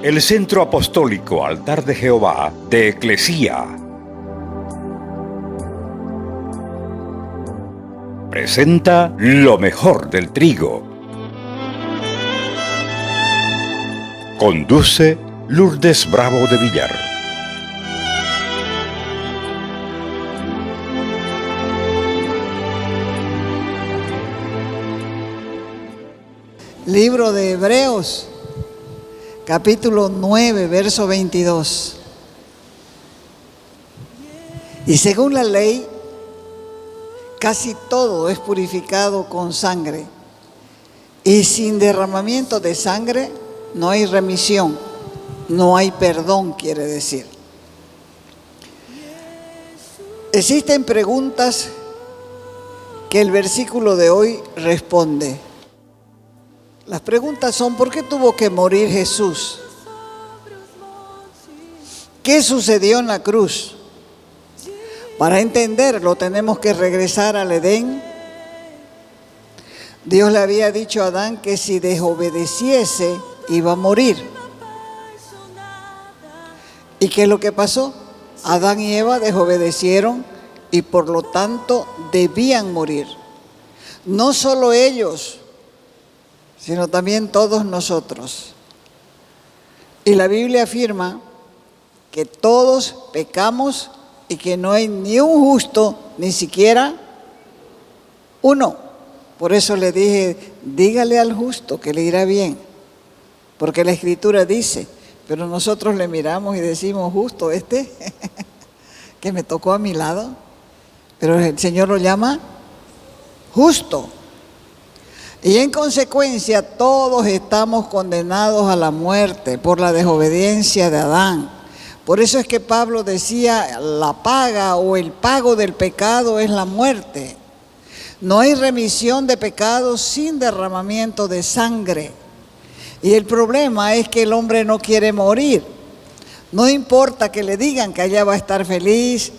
el Centro Apostólico Altar de Jehová de Eclesía presenta lo mejor del trigo. Conduce Lourdes Bravo de Villar. Libro de Hebreos, capítulo 9, verso 22. Y según la ley, casi todo es purificado con sangre, y sin derramamiento de sangre no hay remisión, no hay perdón, quiere decir. Existen preguntas que el versículo de hoy responde. Las preguntas son: ¿por qué tuvo que morir Jesús? ¿Qué sucedió en la cruz? Para entenderlo tenemos que regresar al Edén. Dios le había dicho a Adán que si desobedeciese iba a morir. ¿Y qué es lo que pasó? Adán y Eva desobedecieron y por lo tanto debían morir. No solo ellos, sino también todos nosotros. Y la Biblia afirma que todos pecamos y que no hay ni un justo, ni siquiera uno. Por eso le dije, dígale al justo que le irá bien, porque la Escritura dice, pero nosotros le miramos y decimos, justo este, que me tocó a mi lado, pero el Señor lo llama justo. Y en consecuencia todos estamos condenados a la muerte por la desobediencia de Adán. Por eso es que Pablo decía, la paga o el pago del pecado es la muerte. No hay remisión de pecados sin derramamiento de sangre. Y el problema es que el hombre no quiere morir. No importa que le digan que allá va a estar feliz,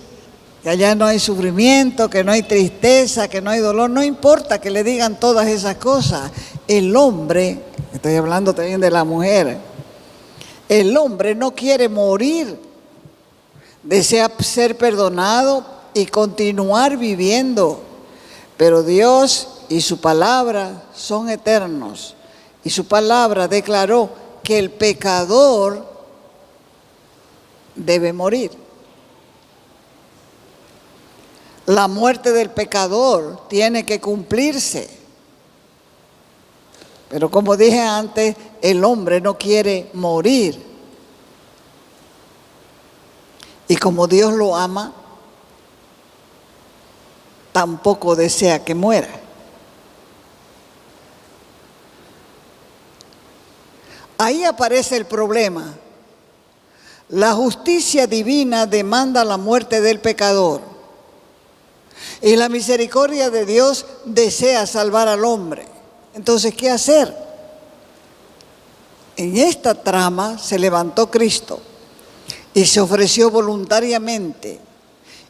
que allá no hay sufrimiento, que no hay tristeza, que no hay dolor. No importa que le digan todas esas cosas. El hombre, estoy hablando también de la mujer, el hombre no quiere morir, desea ser perdonado y continuar viviendo. Pero Dios y su palabra son eternos. Y su palabra declaró que el pecador debe morir. La muerte del pecador tiene que cumplirse. Pero como dije antes, el hombre no quiere morir. Y como Dios lo ama, tampoco desea que muera. Ahí aparece el problema. La justicia divina demanda la muerte del pecador. Y la misericordia de Dios desea salvar al hombre. Entonces, ¿qué hacer? En esta trama se levantó Cristo y se ofreció voluntariamente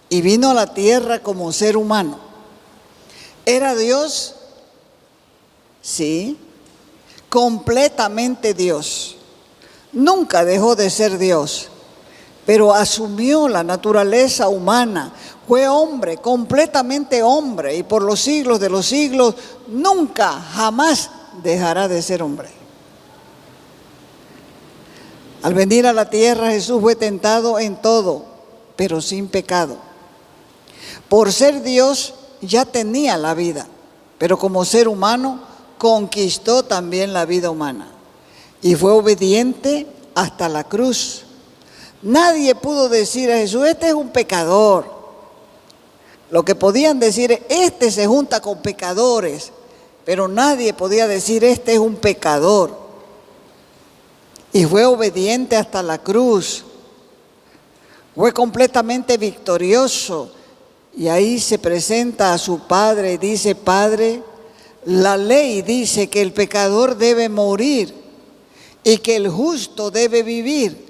y vino a la tierra como ser humano. ¿Era Dios? Sí, completamente Dios. Nunca dejó de ser Dios, pero asumió la naturaleza humana. Fue hombre, completamente hombre, y por los siglos de los siglos nunca, jamás dejará de ser hombre. Al venir a la tierra, Jesús fue tentado en todo, pero sin pecado. Por ser Dios ya tenía la vida, pero como ser humano conquistó también la vida humana y fue obediente hasta la cruz. Nadie pudo decir a Jesús, este es un pecador. Lo que podían decir es, este se junta con pecadores, pero nadie podía decir, este es un pecador. Y fue obediente hasta la cruz. Fue completamente victorioso. Y ahí se presenta a su Padre y dice, Padre, la ley dice que el pecador debe morir y que el justo debe vivir.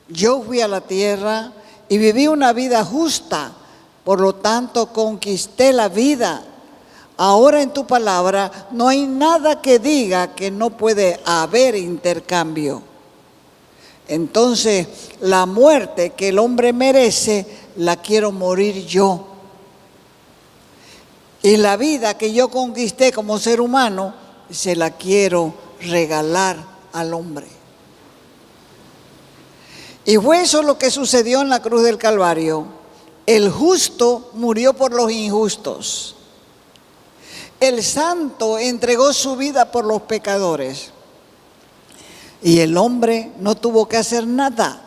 Yo fui a la tierra y viví una vida justa. Por lo tanto, conquisté la vida. Ahora en tu palabra no hay nada que diga que no puede haber intercambio. Entonces, la muerte que el hombre merece, la quiero morir yo. Y la vida que yo conquisté como ser humano, se la quiero regalar al hombre. Y fue eso lo que sucedió en la cruz del Calvario. El justo murió por los injustos. El santo entregó su vida por los pecadores. Y el hombre no tuvo que hacer nada,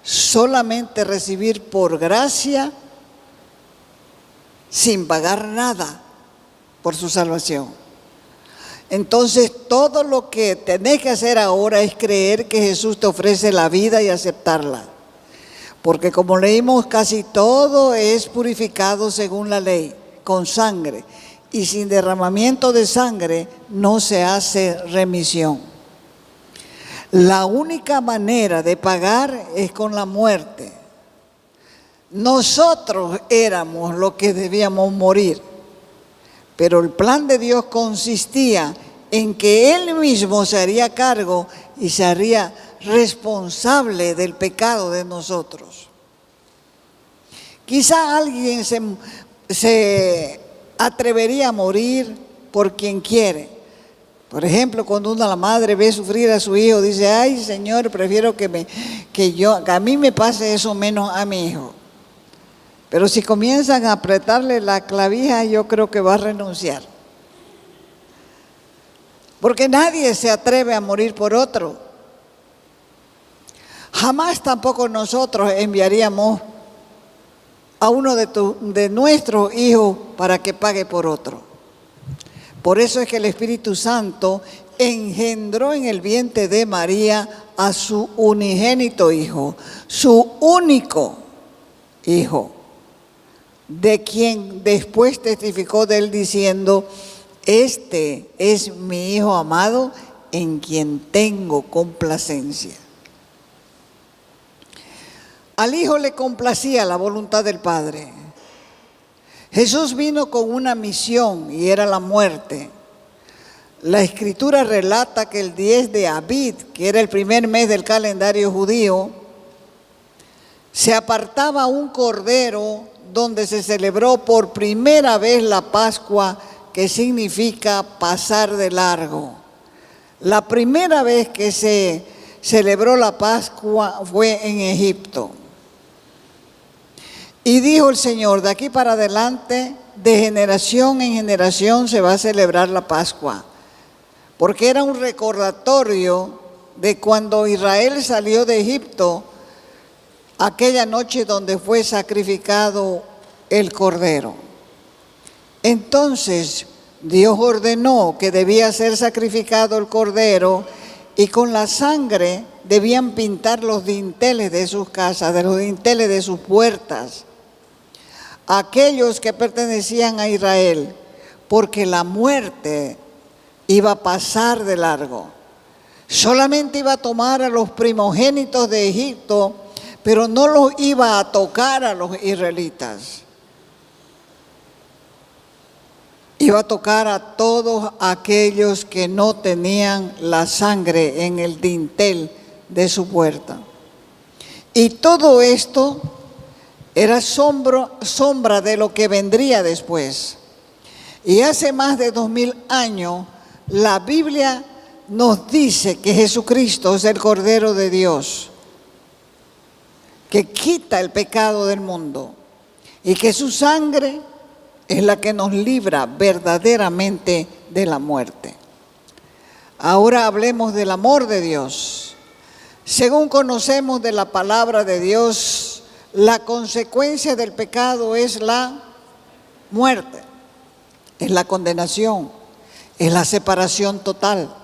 solamente recibir por gracia, sin pagar nada por su salvación. Entonces, todo lo que tenés que hacer ahora es creer que Jesús te ofrece la vida y aceptarla. Porque como leímos, casi todo es purificado según la ley, con sangre. Y sin derramamiento de sangre no se hace remisión. La única manera de pagar es con la muerte. Nosotros éramos los que debíamos morir, pero el plan de Dios consistía en que Él mismo se haría cargo y se haría responsable del pecado de nosotros. Quizá alguien se atrevería a morir por quien quiere. Por ejemplo, cuando la madre ve sufrir a su hijo, dice: ay, Señor, prefiero que a mí me pase eso menos a mi hijo. Pero si comienzan a apretarle la clavija, yo creo que va a renunciar. Porque nadie se atreve a morir por otro. Jamás tampoco nosotros enviaríamos a uno de nuestros hijos para que pague por otro. Por eso es que el Espíritu Santo engendró en el vientre de María a su unigénito Hijo, su único Hijo, de quien después testificó de él diciendo: este es mi Hijo amado, en quien tengo complacencia. Al Hijo le complacía la voluntad del Padre. Jesús vino con una misión y era la muerte. La Escritura relata que el 10 de Abib, que era el primer mes del calendario judío, se apartaba un cordero donde se celebró por primera vez la Pascua, que significa pasar de largo. La primera vez que se celebró la Pascua fue en Egipto. Y dijo el Señor: de aquí para adelante, de generación en generación se va a celebrar la Pascua. Porque era un recordatorio de cuando Israel salió de Egipto, aquella noche donde fue sacrificado el cordero. Entonces Dios ordenó que debía ser sacrificado el cordero, y con la sangre debían pintar los dinteles de sus casas, de los dinteles de sus puertas, aquellos que pertenecían a Israel, porque la muerte iba a pasar de largo. Solamente iba a tomar a los primogénitos de Egipto, pero no los iba a tocar a los israelitas. Iba a tocar a todos aquellos que no tenían la sangre en el dintel de su puerta. Y todo esto era sombra de lo que vendría después. Y hace más de 2000 años, la Biblia nos dice que Jesucristo es el Cordero de Dios, que quita el pecado del mundo, y que su sangre es la que nos libra verdaderamente de la muerte. Ahora hablemos del amor de Dios. Según conocemos de la palabra de Dios, la consecuencia del pecado es la muerte, es la condenación, es la separación total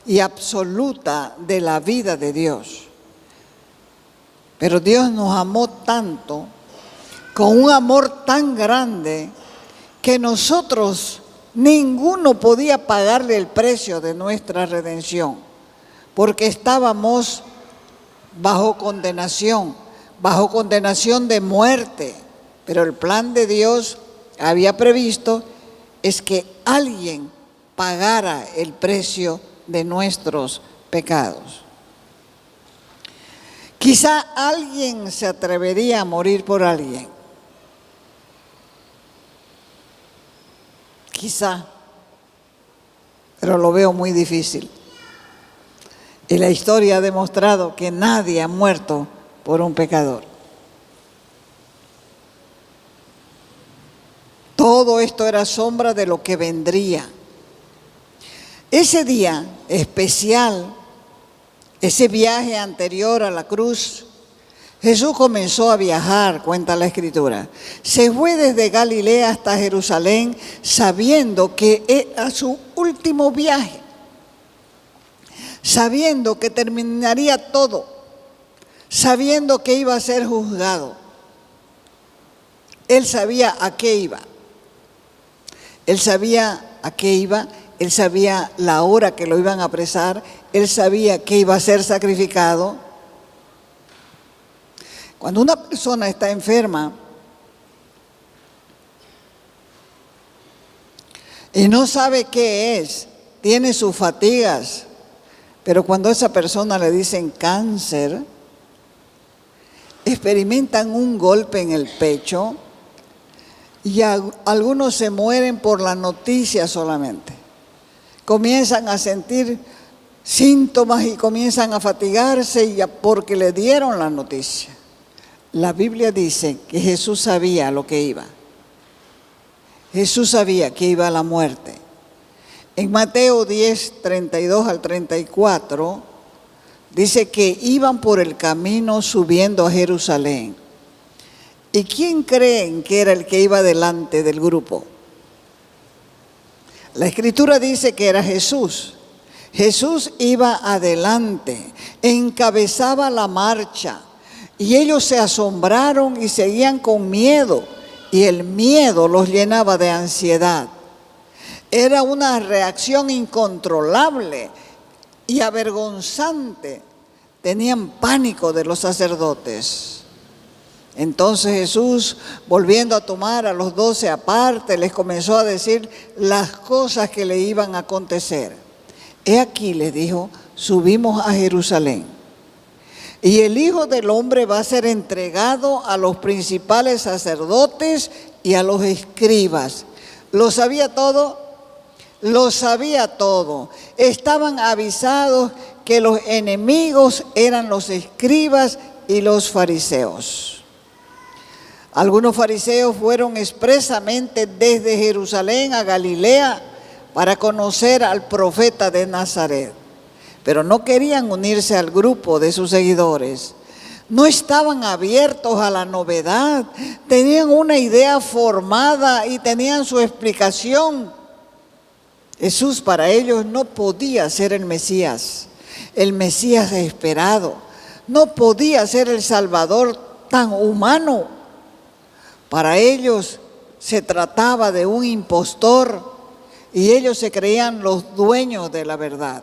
y absoluta de la vida de Dios. Pero Dios nos amó tanto, con un amor tan grande, que nosotros, ninguno podía pagarle el precio de nuestra redención, porque estábamos bajo condenación de muerte. Pero el plan de Dios había previsto es que alguien pagara el precio de nuestros pecados. Quizá alguien se atrevería a morir por alguien. Quizá, pero lo veo muy difícil. Y la historia ha demostrado que nadie ha muerto por un pecador. Todo esto era sombra de lo que vendría. Ese día especial, ese viaje anterior a la cruz, Jesús comenzó a viajar, cuenta la Escritura. Se fue desde Galilea hasta Jerusalén sabiendo que era su último viaje, sabiendo que terminaría todo, sabiendo que iba a ser juzgado. Él sabía a qué iba. Él sabía a qué iba, él sabía la hora que lo iban a apresar, él sabía que iba a ser sacrificado. Cuando una persona está enferma y no sabe qué es, tiene sus fatigas, pero cuando a esa persona le dicen cáncer, experimentan un golpe en el pecho y algunos se mueren por la noticia solamente. Comienzan a sentir síntomas y comienzan a fatigarse porque le dieron la noticia. La Biblia dice que Jesús sabía lo que iba. Jesús sabía que iba a la muerte. En Mateo 10, 32 al 34, dice que iban por el camino subiendo a Jerusalén. ¿Y quién creen que era el que iba delante del grupo? La Escritura dice que era Jesús. Jesús iba adelante, encabezaba la marcha. Y ellos se asombraron y seguían con miedo. Y el miedo los llenaba de ansiedad. Era una reacción incontrolable y avergonzante. Tenían pánico de los sacerdotes. Entonces Jesús, volviendo a tomar a los 12 aparte, les comenzó a decir las cosas que le iban a acontecer. He aquí, les dijo, subimos a Jerusalén. Y el Hijo del Hombre va a ser entregado a los principales sacerdotes y a los escribas. ¿Lo sabía todo? Lo sabía todo. Estaban avisados que los enemigos eran los escribas y los fariseos. Algunos fariseos fueron expresamente desde Jerusalén a Galilea para conocer al profeta de Nazaret, pero no querían unirse al grupo de sus seguidores. No estaban abiertos a la novedad, tenían una idea formada y tenían su explicación. Jesús para ellos no podía ser el Mesías esperado, no podía ser el Salvador tan humano. Para ellos se trataba de un impostor y ellos se creían los dueños de la verdad.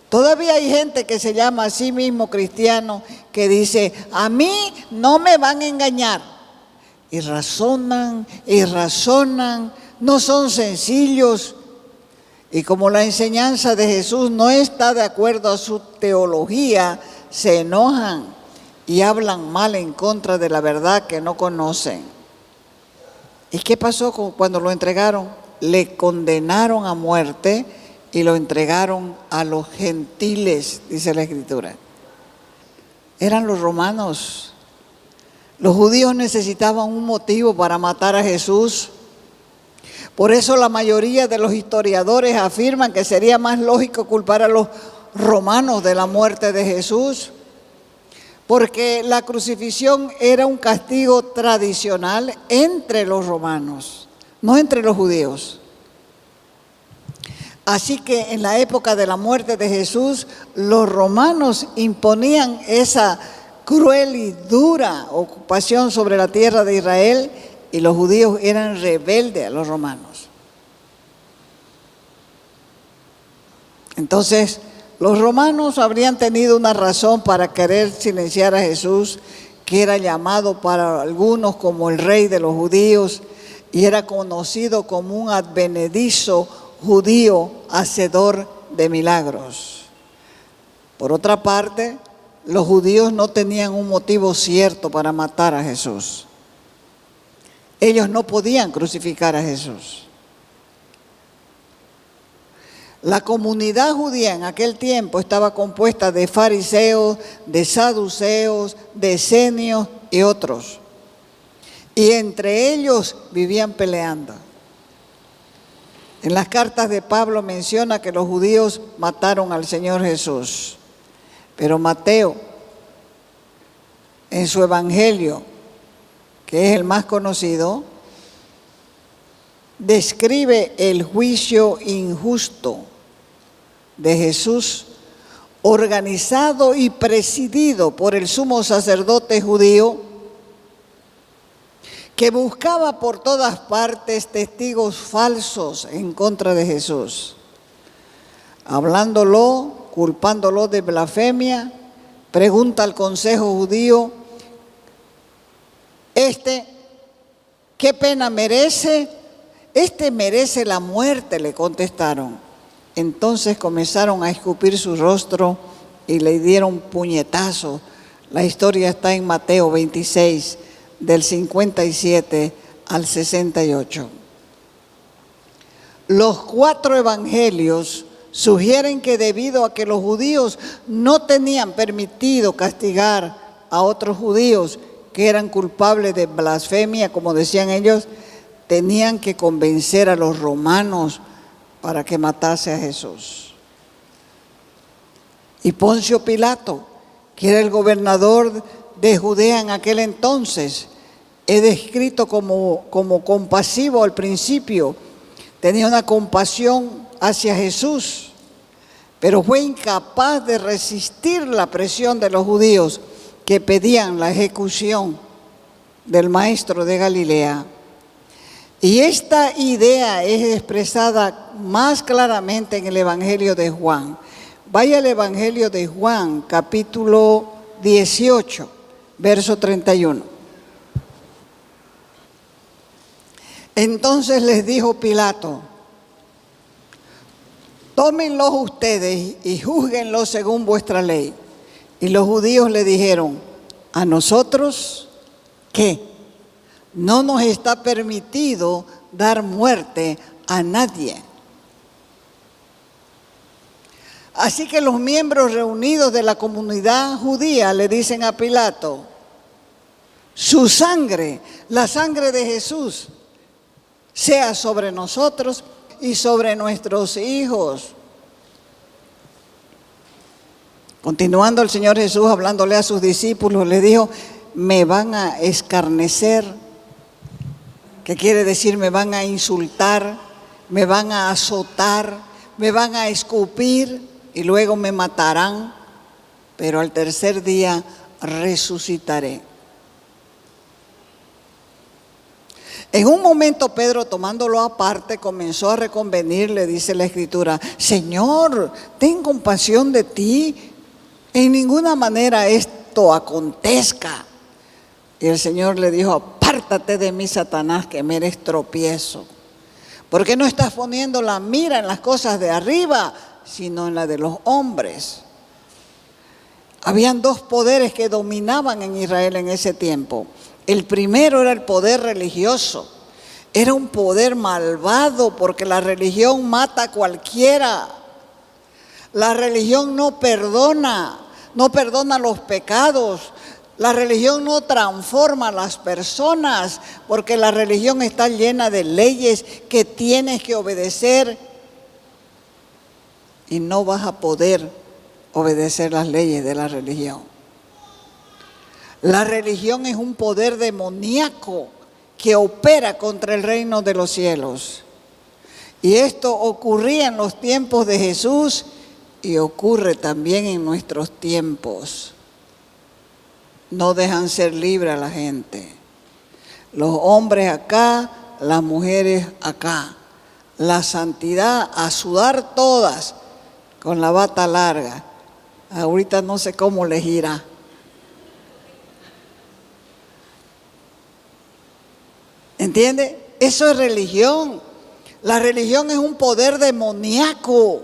Todavía hay gente que se llama a sí mismo cristiano que dice, a mí no me van a engañar. Y razonan, no son sencillos. Y como la enseñanza de Jesús no está de acuerdo a su teología, se enojan y hablan mal en contra de la verdad que no conocen. ¿Y qué pasó cuando lo entregaron? Le condenaron a muerte y lo entregaron a los gentiles, dice la Escritura. Eran los romanos. Los judíos necesitaban un motivo para matar a Jesús. Por eso la mayoría de los historiadores afirman que sería más lógico culpar a los romanos de la muerte de Jesús, porque la crucifixión era un castigo tradicional entre los romanos, no entre los judíos. Así que en la época de la muerte de Jesús, los romanos imponían esa cruel y dura ocupación sobre la tierra de Israel y los judíos eran rebeldes a los romanos. Entonces, los romanos habrían tenido una razón para querer silenciar a Jesús, que era llamado para algunos como el rey de los judíos y era conocido como un advenedizo judío hacedor de milagros. Por otra parte, los judíos no tenían un motivo cierto para matar a Jesús. Ellos no podían crucificar a Jesús. La comunidad judía en aquel tiempo estaba compuesta de fariseos, de saduceos, de esenios y otros. Y entre ellos vivían peleando. En las cartas de Pablo menciona que los judíos mataron al Señor Jesús. Pero Mateo, en su evangelio, que es el más conocido, describe el juicio injusto de Jesús, organizado y presidido por el sumo sacerdote judío, que buscaba por todas partes testigos falsos en contra de Jesús, hablándolo, culpándolo de blasfemia. Pregunta al consejo judío: ¿qué pena merece? Merece la muerte, le contestaron. Entonces comenzaron a escupir su rostro y le dieron puñetazos. La historia está en Mateo 26, del 57 al 68. Los 4 evangelios sugieren que debido a que los judíos no tenían permitido castigar a otros judíos que eran culpables de blasfemia, como decían ellos, tenían que convencer a los romanos para que matase a Jesús. Y Poncio Pilato, que era el gobernador de Judea en aquel entonces, es descrito como compasivo al principio, tenía una compasión hacia Jesús, pero fue incapaz de resistir la presión de los judíos que pedían la ejecución del maestro de Galilea. Y esta idea es expresada más claramente en el Evangelio de Juan. Vaya al Evangelio de Juan, capítulo 18, verso 31. Entonces les dijo Pilato: tómenlos ustedes y júzguenlos según vuestra ley. Y los judíos le dijeron: ¿a nosotros qué? No nos está permitido dar muerte a nadie. Así que los miembros reunidos de la comunidad judía le dicen a Pilato: su sangre, la sangre de Jesús, sea sobre nosotros y sobre nuestros hijos. Continuando el Señor Jesús hablándole a sus discípulos, le dijo: me van a escarnecer. ¿Qué quiere decir? Me van a insultar, me van a azotar, me van a escupir y luego me matarán, pero al tercer día resucitaré. En un momento Pedro, tomándolo aparte, comenzó a reconvenirle, dice la Escritura: Señor, ten compasión de ti, en ninguna manera esto acontezca. Y el Señor le dijo: apártate de mí, Satanás, que me eres tropiezo. ¿Por qué no estás poniendo la mira en las cosas de arriba, sino en la de los hombres? Habían 2 poderes que dominaban en Israel en ese tiempo. El primero era el poder religioso. Era un poder malvado porque la religión mata a cualquiera. La religión no perdona los pecados. La religión no transforma a las personas porque la religión está llena de leyes que tienes que obedecer y no vas a poder obedecer las leyes de la religión. La religión es un poder demoníaco que opera contra el reino de los cielos. Y esto ocurría en los tiempos de Jesús y ocurre también en nuestros tiempos. No dejan ser libre a la gente. Los hombres acá, las mujeres acá. La santidad a sudar todas con la bata larga. Ahorita no sé cómo les irá. ¿Entiende? Eso es religión. La religión es un poder demoníaco.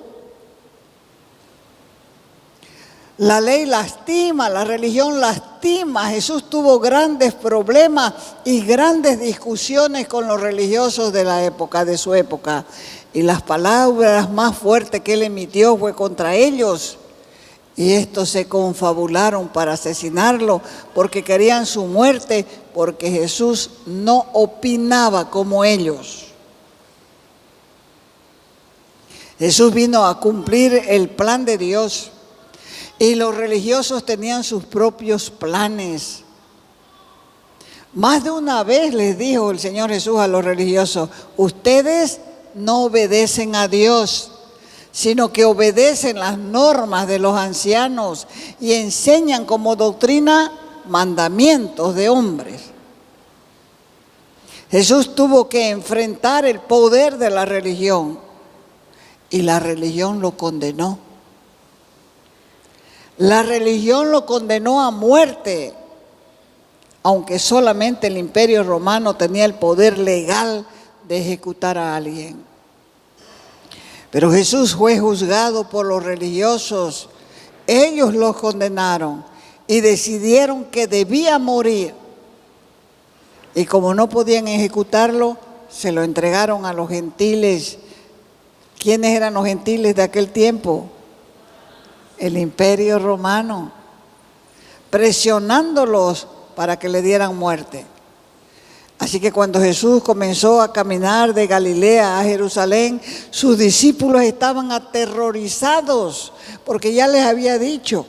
La ley lastima, la religión lastima. Jesús tuvo grandes problemas y grandes discusiones con los religiosos de la época, de su época. Y las palabras más fuertes que él emitió fue contra ellos. Y estos se confabularon para asesinarlo porque querían su muerte, porque Jesús no opinaba como ellos. Jesús vino a cumplir el plan de Dios. Y los religiosos tenían sus propios planes. Más de una vez les dijo el Señor Jesús a los religiosos: ustedes no obedecen a Dios, sino que obedecen las normas de los ancianos y enseñan como doctrina mandamientos de hombres. Jesús tuvo que enfrentar el poder de la religión y la religión lo condenó. La religión lo condenó a muerte, aunque solamente el Imperio Romano tenía el poder legal de ejecutar a alguien. Pero Jesús fue juzgado por los religiosos. Ellos lo condenaron y decidieron que debía morir. Y como no podían ejecutarlo, se lo entregaron a los gentiles. ¿Quiénes eran los gentiles de aquel tiempo? El Imperio Romano, presionándolos para que le dieran muerte. Así que cuando Jesús comenzó a caminar de Galilea a Jerusalén, sus discípulos estaban aterrorizados porque ya les había dicho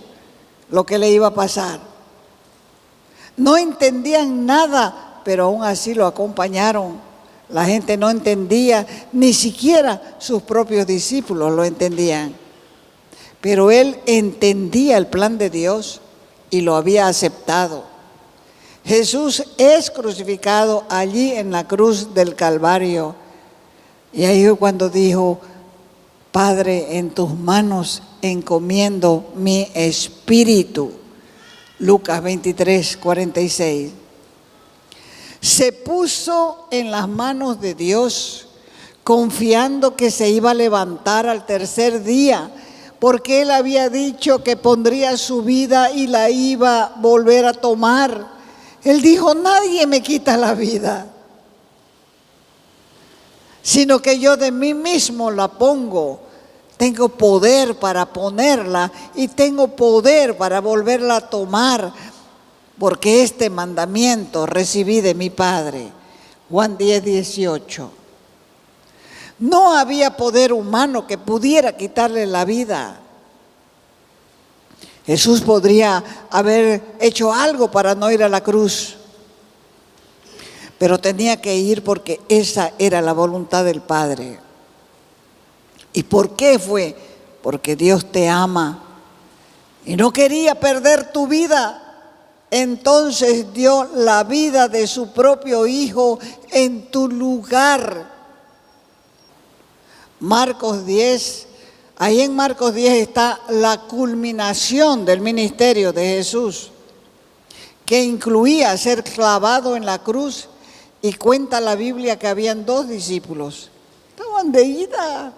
lo que le iba a pasar. No entendían nada, pero aún así lo acompañaron. La gente no entendía, ni siquiera sus propios discípulos lo entendían. Pero él entendía el plan de Dios y lo había aceptado. Jesús es crucificado allí en la cruz del Calvario. Y ahí fue cuando dijo: Padre, en tus manos encomiendo mi espíritu. Lucas 23, 46. Se puso en las manos de Dios, confiando que se iba a levantar al tercer día, porque él había dicho que pondría su vida y la iba a volver a tomar. Él dijo: nadie me quita la vida, sino que yo de mí mismo la pongo. Tengo poder para ponerla y tengo poder para volverla a tomar, porque este mandamiento recibí de mi Padre. Juan 10, 18. No había poder humano que pudiera quitarle la vida. Jesús podría haber hecho algo para no ir a la cruz, pero tenía que ir porque esa era la voluntad del Padre. ¿Y por qué fue? Porque Dios te ama y no quería perder tu vida. Entonces dio la vida de su propio Hijo en tu lugar. Marcos 10, ahí en Marcos 10 está la culminación del ministerio de Jesús, que incluía ser clavado en la cruz, y cuenta la Biblia que habían 2 discípulos. Estaban de ida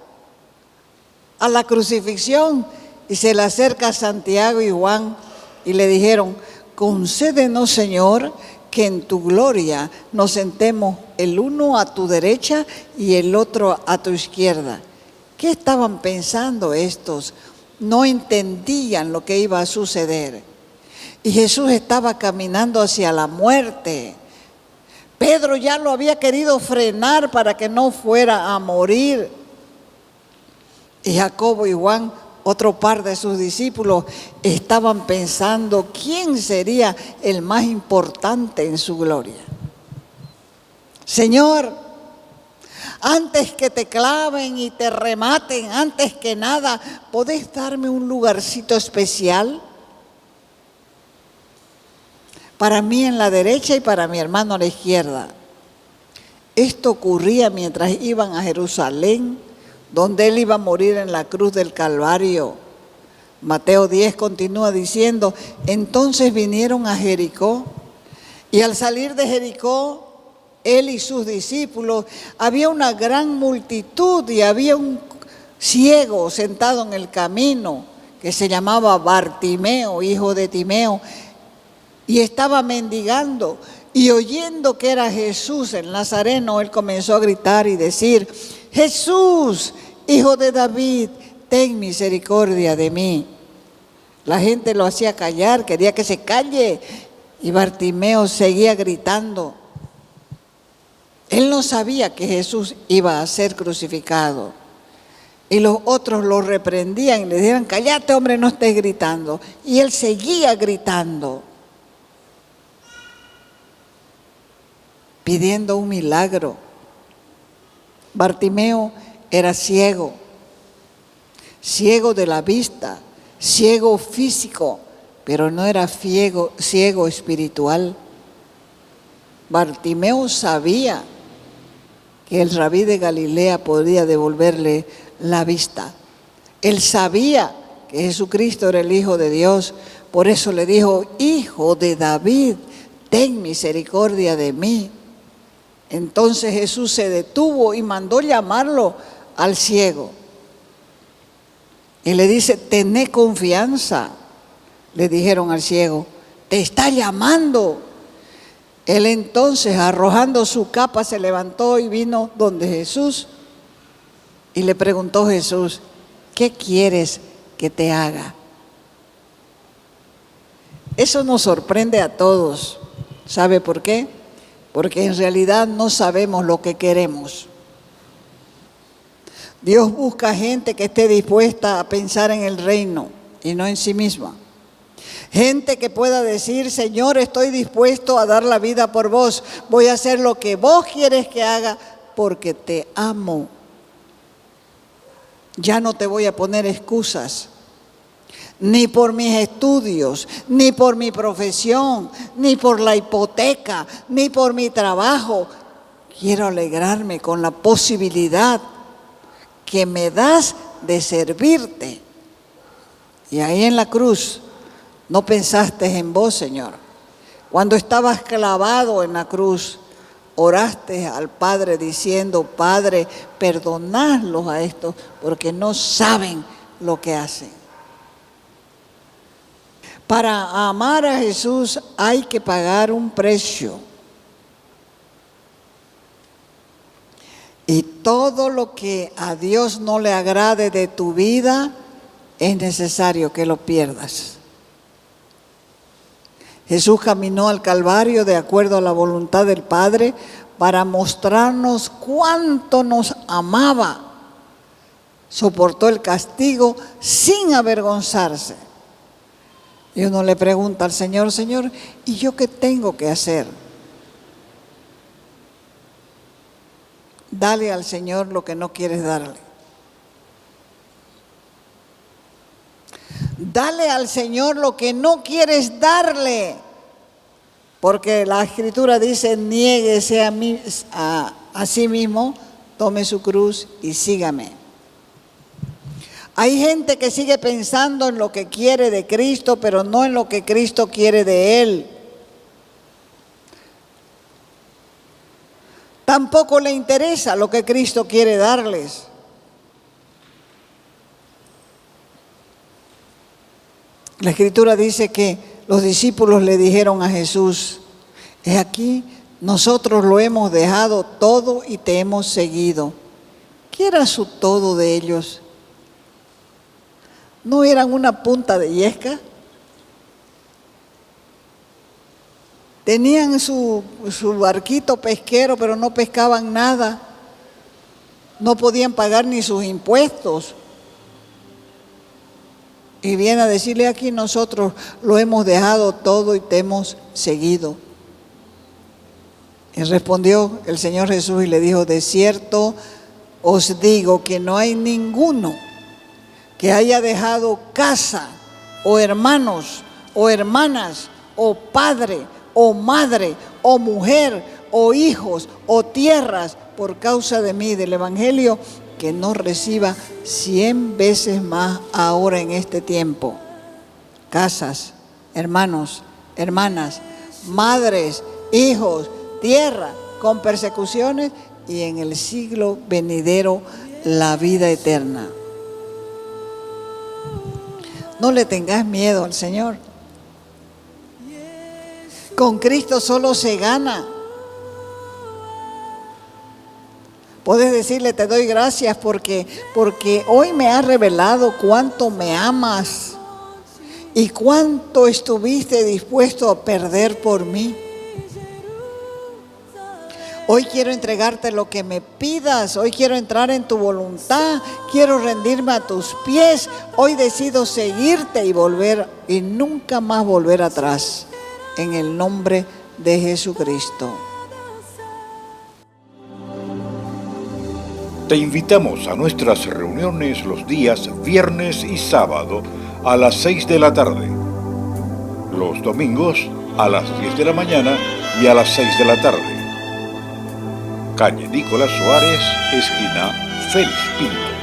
a la crucifixión y se le acerca Santiago y Juan y le dijeron: concédenos, Señor, que en tu gloria nos sentemos el uno a tu derecha y el otro a tu izquierda. ¿Qué estaban pensando estos? No entendían lo que iba a suceder. Y Jesús estaba caminando hacia la muerte. Pedro ya lo había querido frenar para que no fuera a morir. Y Jacobo y Juan, otro par de sus discípulos, estaban pensando quién sería el más importante en su gloria. Señor, antes que te claven y te rematen, antes que nada, ¿podés darme un lugarcito especial? Para mí en la derecha y para mi hermano a la izquierda. Esto ocurría mientras iban a Jerusalén, donde él iba a morir en la cruz del Calvario. Mateo 10 continúa diciendo: entonces vinieron a Jericó, y al salir de Jericó, él y sus discípulos, había una gran multitud y había un ciego sentado en el camino que se llamaba Bartimeo, hijo de Timeo, y estaba mendigando. Y oyendo que era Jesús el Nazareno, él comenzó a gritar y decir: Jesús, hijo de David, ten misericordia de mí. La gente lo hacía callar, quería que se calle, y Bartimeo seguía gritando. Él no sabía que Jesús iba a ser crucificado. Y los otros lo reprendían y le decían: cállate, hombre, no estés gritando. Y él seguía gritando, pidiendo un milagro. Bartimeo era ciego, ciego de la vista, ciego físico, pero no era ciego espiritual. Bartimeo sabía que el rabí de Galilea podía devolverle la vista. Él sabía que Jesucristo era el Hijo de Dios, por eso le dijo: Hijo de David, ten misericordia de mí. Entonces Jesús se detuvo y mandó llamarlo al ciego. Y le dice: tené confianza. Le dijeron al ciego: te está llamando. Él entonces, arrojando su capa, se levantó y vino donde Jesús. Y le preguntó Jesús: ¿qué quieres que te haga? Eso nos sorprende a todos. ¿Sabe por qué? Porque en realidad no sabemos lo que queremos. Dios busca gente que esté dispuesta a pensar en el reino y no en sí misma. Gente que pueda decir: Señor, estoy dispuesto a dar la vida por vos. Voy a hacer lo que vos quieres que haga porque te amo. Ya no te voy a poner excusas, ni por mis estudios, ni por mi profesión, ni por la hipoteca, ni por mi trabajo. Quiero alegrarme con la posibilidad que me das de servirte. Y ahí en la cruz no pensaste en vos, Señor. Cuando estabas clavado en la cruz, oraste al Padre diciendo: Padre, perdonadlos a estos porque no saben lo que hacen. Para amar a Jesús hay que pagar un precio. Y todo lo que a Dios no le agrade de tu vida, es necesario que lo pierdas. Jesús caminó al Calvario de acuerdo a la voluntad del Padre para mostrarnos cuánto nos amaba. Soportó el castigo sin avergonzarse. Y uno le pregunta al Señor: Señor, ¿y yo qué tengo que hacer? Dale al Señor lo que no quieres darle. Dale al Señor lo que no quieres darle. Porque la Escritura dice: niéguese a sí mismo, tome su cruz y sígame. Hay gente que sigue pensando en lo que quiere de Cristo, pero no en lo que Cristo quiere de él. Tampoco le interesa lo que Cristo quiere darles. La Escritura dice que los discípulos le dijeron a Jesús: he aquí, nosotros lo hemos dejado todo y te hemos seguido. ¿Qué era su todo de ellos? ¿No eran una punta de yesca? Tenían su barquito pesquero, pero no pescaban nada. No podían pagar ni sus impuestos. Y viene a decirle: aquí nosotros lo hemos dejado todo y te hemos seguido. Y respondió el Señor Jesús y le dijo: de cierto os digo que no hay ninguno que haya dejado casa, o hermanos, o hermanas, o padre, o madre, o mujer, o hijos, o tierras, por causa de mí, del Evangelio, que no reciba 100 veces más ahora en este tiempo. Casas, hermanos, hermanas, madres, hijos, tierra, con persecuciones, y en el siglo venidero la vida eterna. No le tengas miedo al Señor. Con Cristo solo se gana. Puedes decirle, te doy gracias porque hoy me has revelado cuánto me amas y cuánto estuviste dispuesto a perder por mí. Hoy quiero entregarte lo que me pidas, hoy quiero entrar en tu voluntad, quiero rendirme a tus pies, hoy decido seguirte y nunca más volver atrás, en el nombre de Jesucristo. Te invitamos a nuestras reuniones los días viernes y sábado a las 6 de la tarde, los domingos a las 10 de la mañana y a las 6 de la tarde. Calle Nicolás Suárez, esquina Félix Pinto.